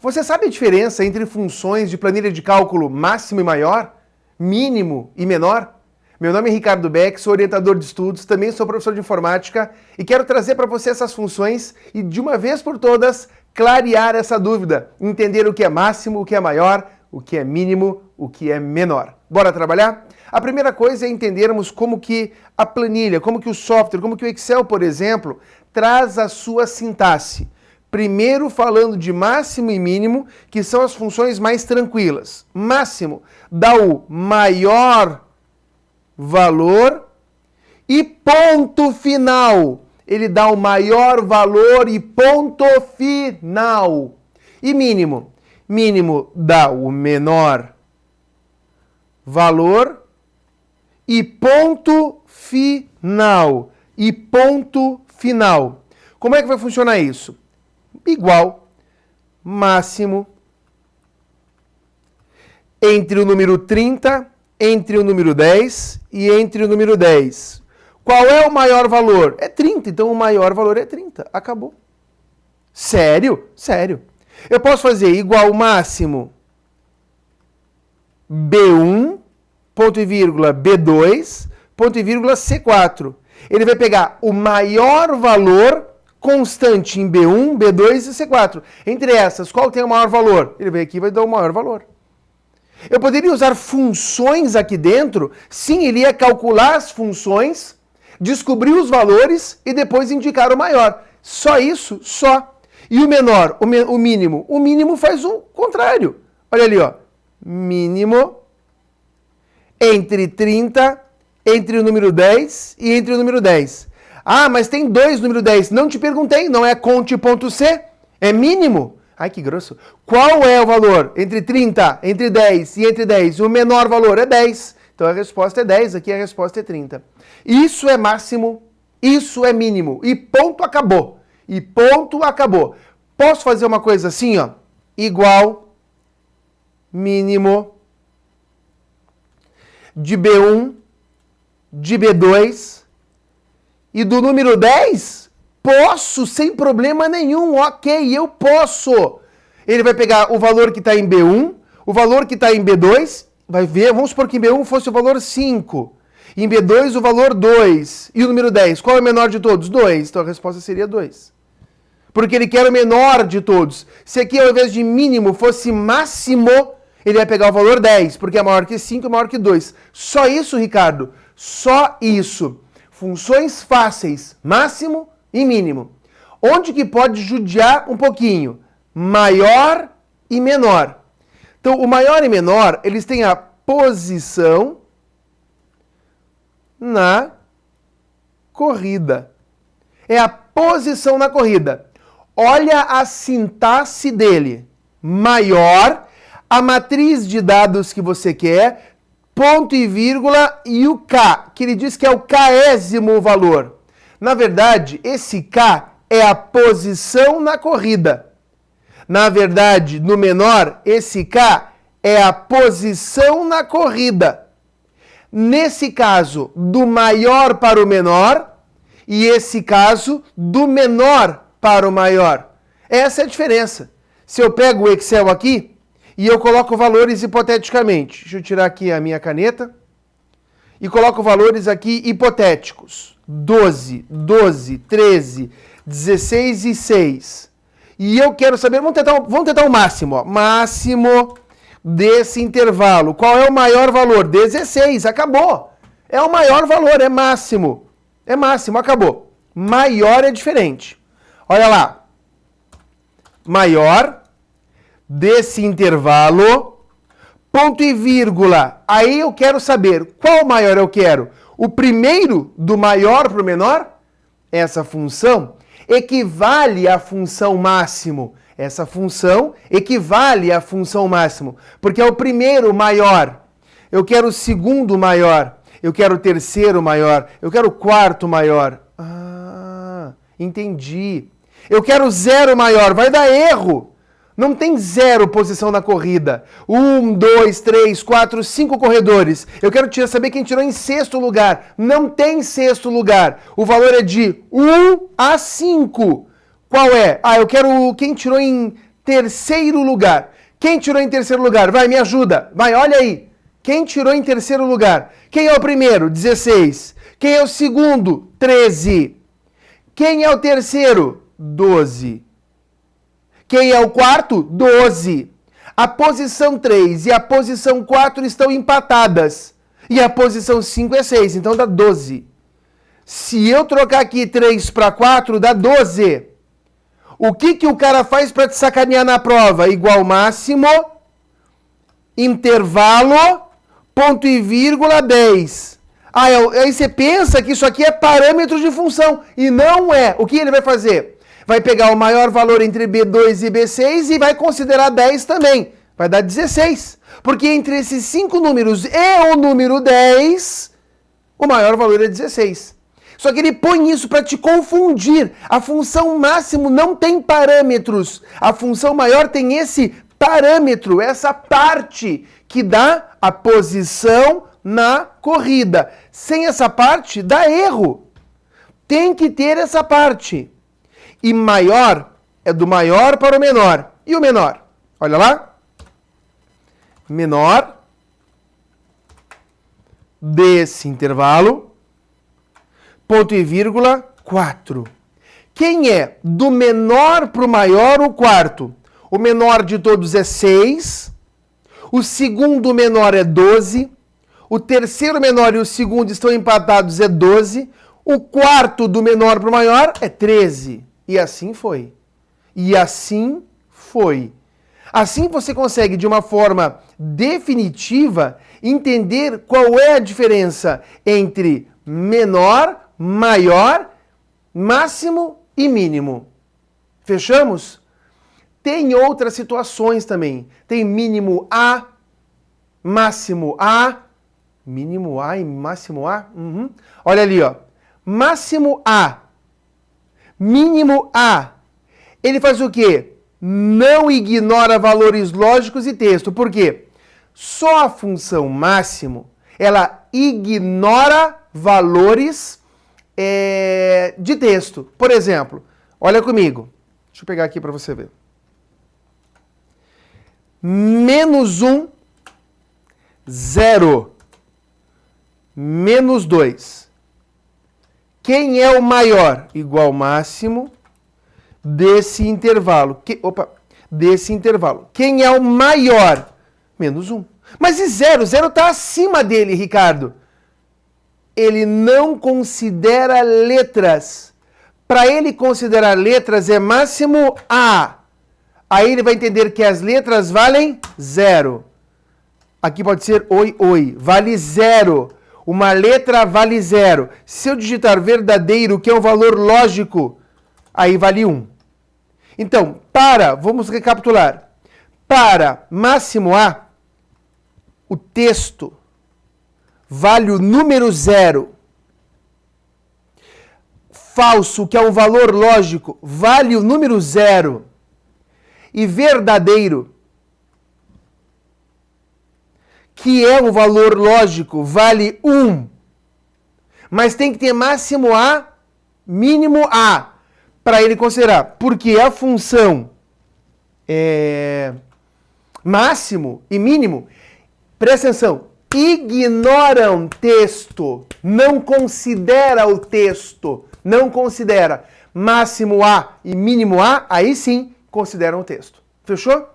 Você sabe a diferença entre funções de planilha de cálculo máximo e maior, mínimo e menor? Meu nome é Ricardo Beck, sou orientador de estudos, também sou professor de informática e quero trazer para você essas funções e, de uma vez por todas, clarear essa dúvida, entender o que é máximo, o que é maior, o que é mínimo, o que é menor. Bora trabalhar? A primeira coisa é entendermos como que a planilha, como que o software, como que o Excel, por exemplo, traz a sua sintaxe. Primeiro falando de máximo e mínimo, que são as funções mais tranquilas. Máximo dá o maior valor e ponto final. Ele dá o maior valor e ponto final. E mínimo? Mínimo dá o menor valor e ponto final. E ponto final. Como é que vai funcionar isso? Igual, máximo, entre o número 30, entre o número 10 e entre o número 10. Qual é o maior valor? É 30, então o maior valor é 30. Acabou. Sério? Sério. Eu posso fazer igual máximo B1, ponto e vírgula, B2, ponto e vírgula, C4. Ele vai pegar o maior valor constante em B1, B2 e C4. Entre essas, qual tem o maior valor? Ele vem aqui e vai dar o maior valor. Eu poderia usar funções aqui dentro? Sim, ele ia calcular as funções, descobrir os valores e depois indicar o maior. Só isso? Só. E o menor, o mínimo? O mínimo faz o contrário. Olha ali, ó. Mínimo entre 30, entre o número 10 e entre o número 10. Ah, mas tem dois número 10. Não te perguntei, não é conte.c? É mínimo? Ai, que grosso. Qual é o valor? Entre 30, entre 10 e entre 10. O menor valor é 10. Então a resposta é 10, aqui a resposta é 30. Isso é máximo, isso é mínimo. E ponto, acabou. E ponto, acabou. Posso fazer uma coisa assim, ó? Igual, mínimo, de B1, de B2 e do número 10? Posso, sem problema nenhum, ok, eu posso. Ele vai pegar o valor que está em B1, o valor que está em B2, vai ver, vamos supor que em B1 fosse o valor 5, em B2 o valor 2, e o número 10, qual é o menor de todos? 2, então a resposta seria 2. Porque ele quer o menor de todos. Se aqui ao invés de mínimo fosse máximo, ele vai pegar o valor 10, porque é maior que 5 e maior que 2. Só isso, Ricardo? Só isso. Funções fáceis, máximo e mínimo. Onde que pode judiar um pouquinho? Maior e menor. Então, o maior e menor, eles têm a posição na corrida. É a posição na corrida. Olha a sintaxe dele. Maior, a matriz de dados que você quer, ponto e vírgula e o K, que ele diz que é o késimo valor. Na verdade, esse K é a posição na corrida. Na verdade, no menor, esse K é a posição na corrida. Nesse caso, do maior para o menor, e esse caso, do menor para o maior. Essa é a diferença. Se eu pego o Excel aqui e eu coloco valores hipoteticamente, deixa eu tirar aqui a minha caneta, e coloco valores aqui hipotéticos. 12, 12, 13, 16 e 6. E eu quero saber, vamos tentar o máximo. Ó. Máximo desse intervalo. Qual é o maior valor? 16, acabou. É o maior valor, é máximo. É máximo, acabou. Maior é diferente. Olha lá. Maior desse intervalo, ponto e vírgula. Aí eu quero saber qual maior eu quero. O primeiro do maior para o menor? Essa função equivale à função máximo. Essa função equivale à função máximo, porque é o primeiro maior. Eu quero o segundo maior. Eu quero o terceiro maior. Eu quero o quarto maior. Ah, entendi. Eu quero zero maior. Vai dar erro. Não tem zero posição na corrida. 1, 2, 3, 4, 5 corredores. Eu quero saber quem tirou em sexto lugar. Não tem sexto lugar. O valor é de 1 a 5. Qual é? Ah, eu quero quem tirou em terceiro lugar. Quem tirou em terceiro lugar? Vai, me ajuda. Vai, olha aí. Quem tirou em terceiro lugar? Quem é o primeiro? 16. Quem é o segundo? 13. Quem é o terceiro? 12. Quem é o quarto? 12. A posição 3 e a posição 4 estão empatadas. E a posição 5 é 6, então dá 12. Se eu trocar aqui 3 para 4, dá 12. O que o cara faz para te sacanear na prova? Igual máximo, intervalo, ponto e vírgula, 10. Aí você pensa que isso aqui é parâmetro de função. E não é. O que ele vai fazer? Vai pegar o maior valor entre B2 e B6 e vai considerar 10 também. Vai dar 16. Porque entre esses 5 números e o número 10, o maior valor é 16. Só que ele põe isso para te confundir. A função máximo não tem parâmetros. A função maior tem esse parâmetro, essa parte que dá a posição na corrida. Sem essa parte, dá erro. Tem que ter essa parte. E maior é do maior para o menor. E o menor? Olha lá. Menor desse intervalo, ponto e vírgula, 4. Quem é do menor para o maior, o quarto? O menor de todos é 6. O segundo menor é 12. O terceiro menor e o segundo estão empatados, é 12. O quarto do menor para o maior é 13. E assim foi. E assim foi. Assim você consegue, de uma forma definitiva, entender qual é a diferença entre menor, maior, máximo e mínimo. Fechamos? Tem outras situações também. Tem mínimo A, máximo A, mínimo A e máximo A. Olha ali, ó. Máximo A, mínimo A. Ele faz o quê? Não ignora valores lógicos e texto. Por quê? Só a função máximo, ela ignora valores de texto. Por exemplo, olha comigo. Deixa eu pegar aqui para você ver. Menos 1, 0. Menos 2. Quem é o maior? Igual máximo desse intervalo. Desse intervalo. Quem é o maior? Menos 1. Mas e 0? 0 está acima dele, Ricardo. Ele não considera letras. Para ele considerar letras é máximo A. Aí ele vai entender que as letras valem 0. Aqui pode ser oi, oi. Vale 0. Uma letra vale 0. Se eu digitar verdadeiro, que é um valor lógico, aí vale 1. Então, vamos recapitular. Para máximo A, o texto vale o número 0. Falso, que é um valor lógico, vale o número 0. E verdadeiro, que é um valor lógico, vale 1. Mas tem que ter máximo A, mínimo A, para ele considerar. Porque a função máximo e mínimo, presta atenção, ignoram texto, não considera o texto, não considera. Máximo A e mínimo A, aí sim consideram o texto. Fechou?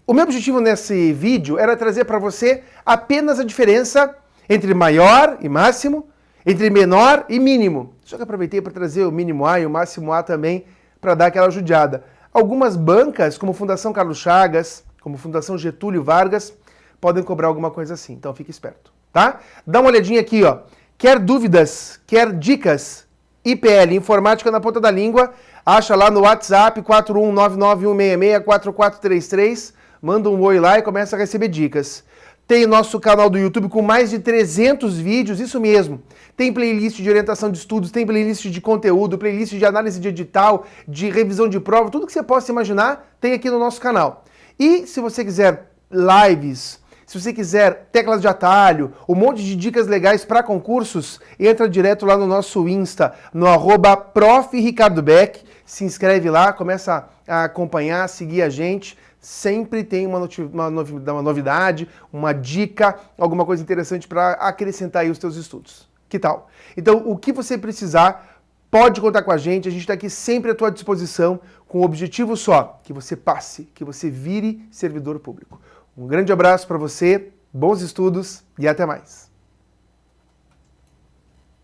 O meu objetivo nesse vídeo era trazer para você apenas a diferença entre maior e máximo, entre menor e mínimo. Só que aproveitei para trazer o mínimo A e o máximo A também para dar aquela judiada. Algumas bancas, como Fundação Carlos Chagas, como Fundação Getúlio Vargas, podem cobrar alguma coisa assim. Então fique esperto, tá? Dá uma olhadinha aqui, ó. Quer dúvidas, quer dicas? IPL, Informática na Ponta da Língua. Acha lá no WhatsApp 41991664433. Manda um oi lá e começa a receber dicas. Tem nosso canal do YouTube com mais de 300 vídeos, isso mesmo. Tem playlist de orientação de estudos, tem playlist de conteúdo, playlist de análise de edital, de revisão de prova, tudo que você possa imaginar tem aqui no nosso canal. E se você quiser lives, se você quiser teclas de atalho, um monte de dicas legais para concursos, entra direto lá no nosso Insta, no @prof. Ricardo Beck. se inscreve lá, começa a acompanhar, seguir a gente. Sempre tem uma novidade, uma dica, alguma coisa interessante para acrescentar aí os teus estudos. Que tal? Então, o que você precisar, pode contar com a gente está aqui sempre à tua disposição, com o objetivo só, que você passe, que você vire servidor público. Um grande abraço para você, bons estudos e até mais.